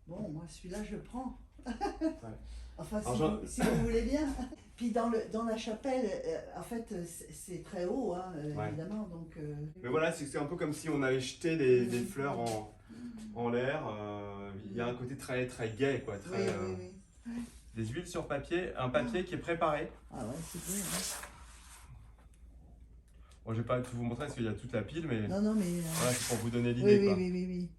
Bon, moi celui-là je prends. Ouais. Enfin, Alors, si vous voulez bien. Puis dans la chapelle, en fait, c'est très haut, hein, Ouais. évidemment. Donc, Mais voilà, c'est un peu comme si on avait jeté des fleurs en l'air. Il y a un côté très, très gai, quoi. oui, Très, oui, oui. des huiles sur papier, un papier qui est préparé. Ah ouais, c'est beau. Hein. Bon, je vais pas tout vous montrer parce qu'il y a toute la pile, mais Non, non, mais. voilà, c'est pour vous donner Oui, l'idée, oui, quoi. oui, oui, oui.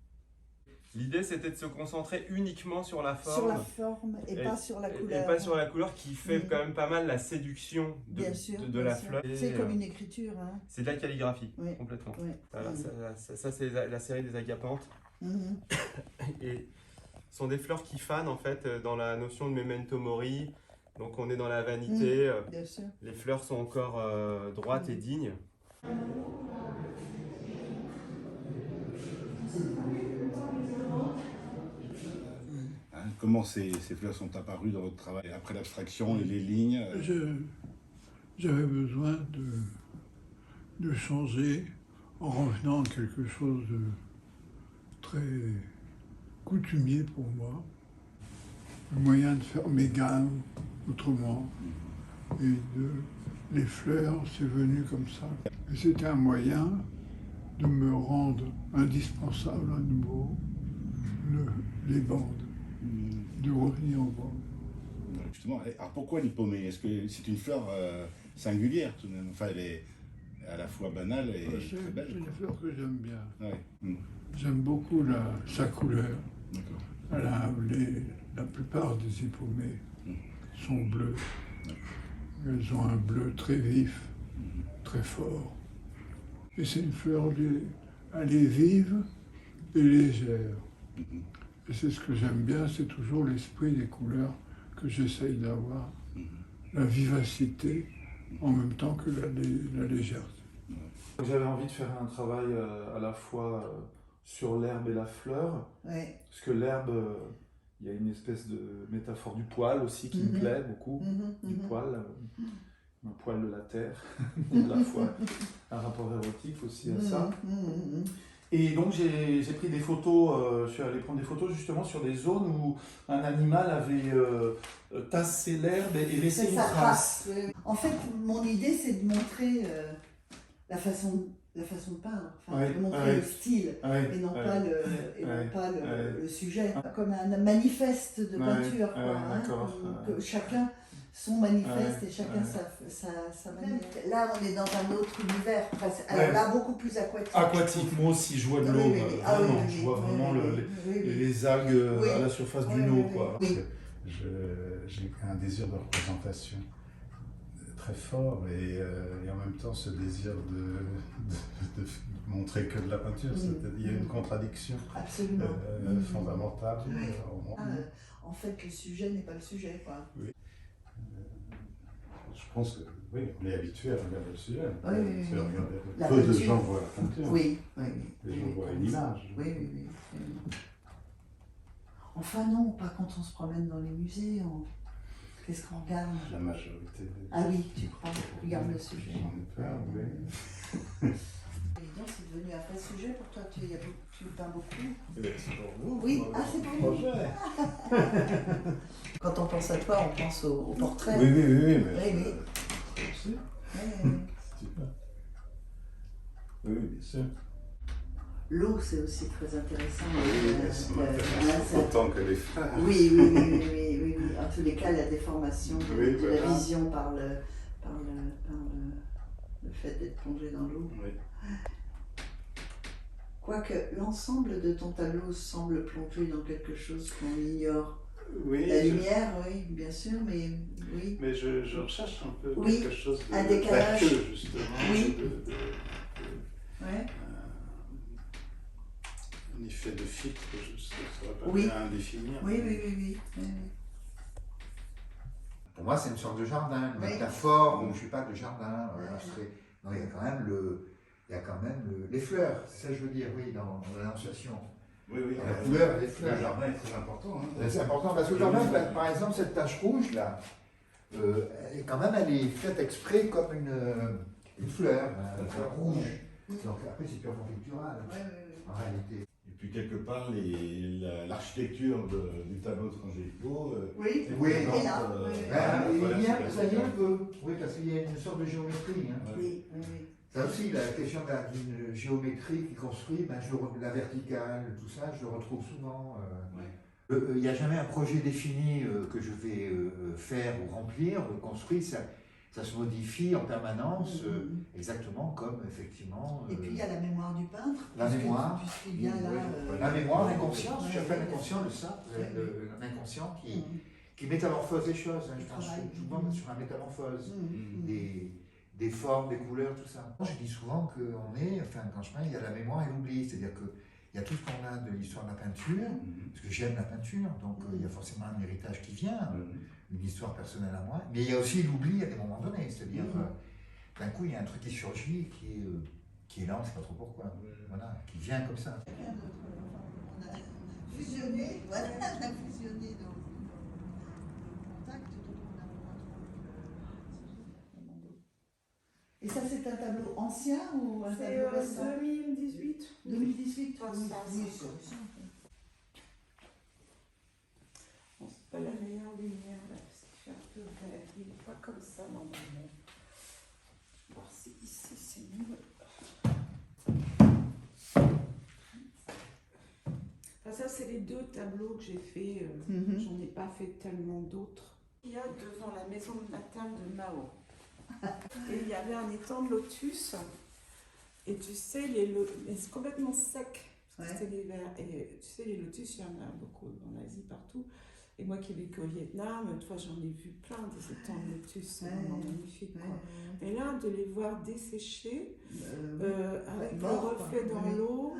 L'idée, c'était de se concentrer uniquement sur la forme. Sur la forme et pas sur la couleur. Et pas sur la couleur qui fait quand même pas mal la séduction de, bien sûr, de bien la sûr. fleur. C'est comme une écriture. Hein. C'est de la calligraphie, Oui. complètement. Oui. Voilà, ça, c'est la série des agapantes. Mhm. Et ce sont des fleurs qui fanent en fait dans la notion de memento mori. Donc on est dans la vanité. Bien sûr. Les fleurs sont encore droites et dignes. Comment ces fleurs sont apparues dans votre travail après l'abstraction et les lignes? J'avais besoin de changer en revenant à quelque chose de très coutumier pour moi. Le moyen de faire mes gammes autrement. Et les fleurs, c'est venu comme ça. Et c'était un moyen de me rendre indispensable à nouveau les bandes, de revenir aux bandes. Justement, alors pourquoi l'hypomée? Est-ce que c'est une fleur singulière tout de même? Enfin, elle est à la fois banale et très belle. C'est une fleur que j'aime bien. Ouais. J'aime beaucoup sa couleur. D'accord. La plupart des hypomées sont bleues. Elles ont un bleu très vif, très fort. Et c'est une fleur, elle est vive et légère. Et c'est ce que j'aime bien, c'est toujours l'esprit des couleurs que j'essaye d'avoir. La vivacité en même temps que la légèreté. J'avais envie de faire un travail à la fois sur l'herbe et la fleur, Ouais. parce que l'herbe, il y a une espèce de métaphore du poil aussi qui me plaît beaucoup, du poil, un poil de la terre, à la fois un rapport érotique aussi à ça. Et donc j'ai pris des photos, je suis allé prendre des photos justement sur des zones où un animal avait tassé l'herbe et laissé une trace. Oui. En fait, mon idée, c'est de montrer la façon de peindre, enfin, Ouais, de montrer ouais. le style, Ouais, et non ouais. pas Ouais. le sujet, comme un manifeste de peinture, quoi, ouais, hein, d'accord. que chacun son manifeste Ouais, et chacun ouais. sa manière. Là, on est dans un autre univers, presque. Alors Ouais. là, beaucoup plus aquatique. Aquatique, moi aussi je vois de Oui, l'eau, oui, oui. Ah, vraiment, oui, oui, je vois oui, vraiment oui, oui, oui. les algues Oui. à la surface Oui, d'une oui, eau, oui. quoi. Oui. J'ai un désir de représentation très fort et en même temps ce désir de montrer que de la peinture. Il y a une contradiction Absolument. fondamentale. En fait, le sujet n'est pas le sujet, quoi. Je pense que oui, on est habitué à regarder le sujet. Oui. La Peu de peinture. gens voient la peinture. Oui. Les gens voient une image. Oui. Enfin non, pas quand on se promène dans les musées. Qu'est-ce qu'on regarde? La majorité. Ah oui, tu crois? Regarde le sujet. J'en ai peur, oui. Évidemment, c'est devenu un vrai sujet pour toi. Tu peins beaucoup. C'est pour vous. Oui, c'est pour vous. Projet. Quand on pense à toi, on pense au portrait. Oui, mais Oui. aussi. Oui. Oui, bien sûr. L'eau, c'est aussi très intéressant. Ça m'intéresse autant que les fleurs. Oui. En tous les cas, la déformation de la voilà. vision par le fait d'être plongé dans l'eau. Oui. Quoique l'ensemble de ton tableau semble plongé dans quelque chose qu'on ignore. Oui, La lumière, oui, bien sûr, mais oui. Mais je recherche un peu Oui, quelque chose un décalage. d'aqueux, justement. Oui. Ouais. Un effet de filtre, je ne saurais pas Oui. bien définir. Oui. Pour moi, c'est une sorte de jardin, une Oui. métaphore, où je ne suis pas de jardin. Non, il y a quand même les fleurs, c'est ça que je veux dire, oui, dans l'annonciation. Oui. La couleur et les fleurs. Le jardin est très important. Hein. C'est important parce que le jardin, par exemple, cette tache rouge là, elle est faite exprès comme une fleur rouge. Donc après, c'est purement pictural, en réalité. Et puis quelque part, l'architecture du tableau de Frangelico, Oui, Oui, et non, là, euh, oui, Ça y est un peu. Oui, parce qu'il y a une sorte de géométrie. Hein. oui, oui. Ça aussi, la question d'une géométrie qui construit, ben, la verticale, tout ça, je le retrouve souvent. Il n'y a jamais un projet défini que je vais faire ou remplir, construire, ça se modifie en permanence, exactement comme effectivement. Et puis il y a la mémoire du peintre. La mémoire. Puisqu'il vient là. La mémoire, l'inconscient, Ouais, j'appelle ouais, l'inconscient de ça, ouais. l'inconscient qui métamorphose les choses. Hein, je pense travaille. souvent sur la métamorphose. Mm. Des formes, des couleurs, tout ça. Je dis souvent qu'on est, enfin quand je peins, il y a la mémoire et l'oubli, c'est-à-dire qu'il y a tout ce qu'on a de l'histoire de la peinture, parce que j'aime la peinture, donc il y a forcément un héritage qui vient, une histoire personnelle à moi, mais il y a aussi l'oubli à des moments donnés, c'est-à-dire d'un coup il y a un truc qui surgit, qui est là, on ne sait pas trop pourquoi, voilà, qui vient comme ça. On a fusionné, voilà, on a fusionné dans le contact, donc on a moins trop. Et ça, c'est un tableau ancien ou un tableau récent? 2018. 2018. Ah, Oui, ça, oui, ça. c'est récent. Bon, c'est pas la meilleure lumière là, parce qu'il fait un peu vert. Il n'est pas comme ça normalement. Je vais voir si ici c'est mieux. Enfin, ça, c'est les deux tableaux que j'ai fait. J'en ai pas fait tellement d'autres. Il y a devant la maison natale de Mao. Et il y avait un étang de lotus. Et tu sais, c'est complètement sec. Ouais. C'était l'hiver. Et tu sais, les lotus, il y en a beaucoup en Asie, partout. Et moi qui ai vécu au Vietnam, toi, j'en ai vu plein des étangs de lotus. C'est vraiment magnifique. Quoi. Et là, de les voir dessécher, avec le reflet dans l'eau,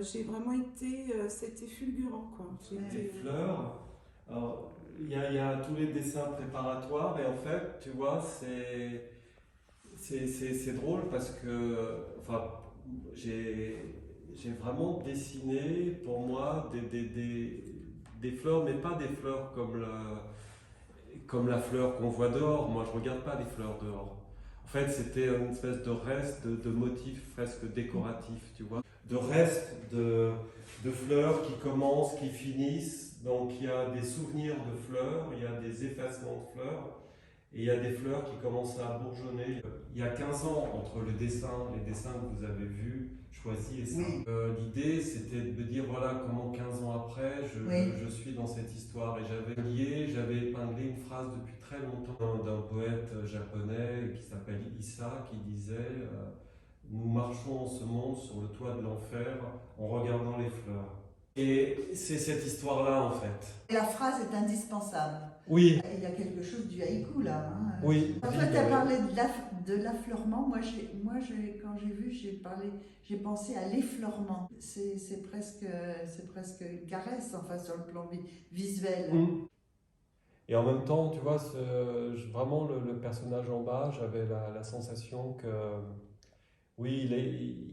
j'ai vraiment été. C'était fulgurant, quoi. Les fleurs. Alors, il y a tous les dessins préparatoires et en fait, tu vois, c'est drôle parce que, enfin, j'ai vraiment dessiné pour moi des fleurs, mais pas des fleurs comme la fleur qu'on voit dehors. Moi, je regarde pas les fleurs dehors. En fait, c'était une espèce de reste de motifs presque décoratifs, tu vois, de restes de fleurs qui commencent, qui finissent. Donc il y a des souvenirs de fleurs, il y a des effacements de fleurs, et il y a des fleurs qui commencent à bourgeonner. Il y a 15 ans, entre les dessins que vous avez vus, choisis et ça, l'idée c'était de me dire voilà comment 15 ans après je suis dans cette histoire. Et j'avais épinglé une phrase depuis très longtemps d'un poète japonais qui s'appelle Issa, qui disait nous marchons dans ce monde sur le toit de l'enfer en regardant les fleurs. Et c'est cette histoire-là, en fait. Et la phrase est indispensable. Oui. Il y a quelque chose du haïku, là. Hein. Oui. En fait, tu as parlé de l'affleurement. Moi, quand j'ai vu, j'ai pensé à l'effleurement. C'est presque une caresse, enfin, sur le plan visuel. Et en même temps, tu vois, vraiment, le personnage en bas, j'avais la sensation que... Oui,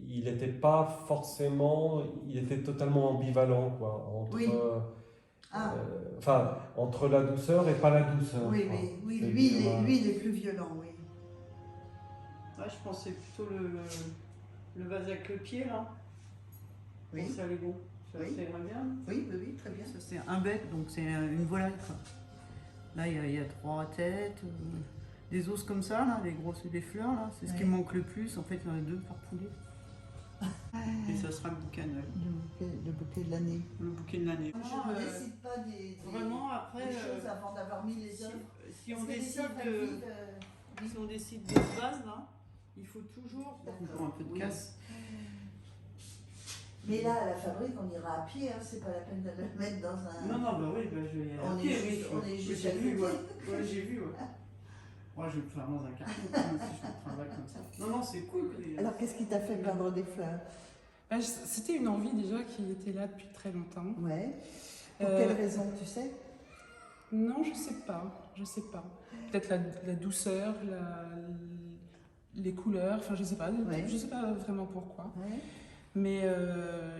il n'était pas forcément, il était totalement ambivalent, quoi, entre la douceur et pas la douceur. Oui, quoi. oui, lui, il est plus violent, oui. Ouais, je pensais plutôt le vase avec le pied, là. Oui. Ça allait bon. Ça Oui. irait bien. Oui, très bien. Ça, c'est un bec, donc c'est une volaille, quoi. Là, il y a 3 têtes, des os comme ça, là, des fleurs, là. C'est ce qui me manque le plus. En fait, il y en a 2 par poulet. Et ça sera le bouquet à Noël. Le bouquet de l'année. Le bouquet de l'année. Je ne décide pas des Vraiment, après, des choses avant d'avoir mis les œuvres. si on Parce que les décide œuvres, elles de... vivent, Si on décide de ce vase, là, il faut toujours un peu de casse. Mais là, à la fabrique, on ira à pied, hein, c'est pas la peine de le mettre dans un... Non, bah oui, je vais y aller à pied. On est juste à j'ai vu, côté. ouais. J'ai vu, ouais. Moi, je vais me faire dans un carton si je fais le travail comme ça. Non, c'est cool. Alors, qu'est-ce qui t'a fait peindre des fleurs? C'était une envie déjà qui était là depuis très longtemps. Ouais. Pour quelle raison, tu sais? Non, je sais pas. Peut-être la douceur, les couleurs, enfin je sais pas vraiment pourquoi. Ouais. Mais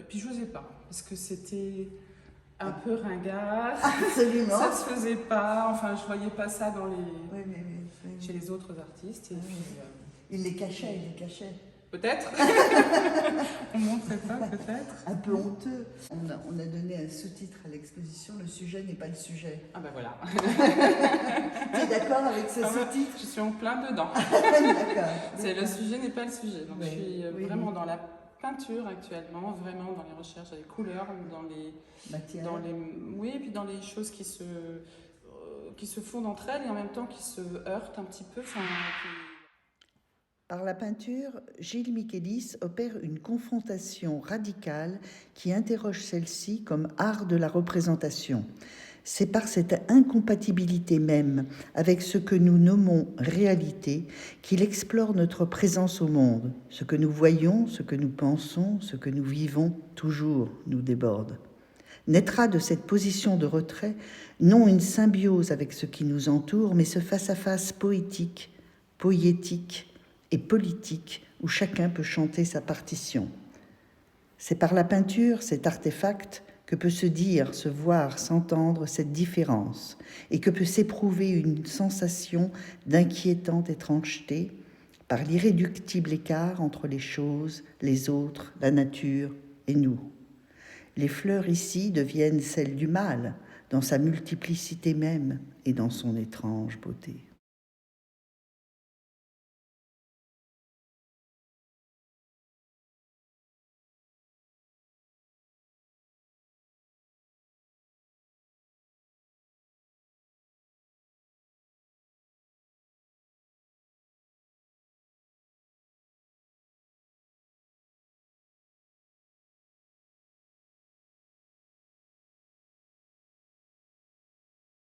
puis je n'osais pas, parce que c'était un peu ringard. Absolument. Ça se faisait pas, enfin je voyais pas ça dans Oui. chez les autres artistes. Et puis, Il les cachait. Peut-être. On montrait ça, peut-être. Un peu honteux. On a donné un sous-titre à l'exposition, le sujet n'est pas le sujet. Ah ben voilà. Tu es d'accord avec ce sous-titre? Je suis en plein dedans. D'accord. C'est le sujet n'est pas le sujet. Donc Oui, je suis oui, vraiment oui. dans la peinture actuellement, vraiment dans les recherches, dans les couleurs, dans les Matière. oui, et puis dans les choses qui se fondent entre elles et en même temps qui se heurtent un petit peu. Par la peinture, Gilles Michelis opère une confrontation radicale qui interroge celle-ci comme art de la représentation. C'est par cette incompatibilité même avec ce que nous nommons réalité qu'il explore notre présence au monde. Ce que nous voyons, ce que nous pensons, ce que nous vivons, toujours nous déborde. Naîtra de cette position de retrait non une symbiose avec ce qui nous entoure, mais ce face-à-face poétique, poétique et politique où chacun peut chanter sa partition. C'est par la peinture, cet artefact, que peut se dire, se voir, s'entendre cette différence et que peut s'éprouver une sensation d'inquiétante étrangeté par l'irréductible écart entre les choses, les autres, la nature et nous. Les fleurs ici deviennent celles du mal, dans sa multiplicité même et dans son étrange beauté.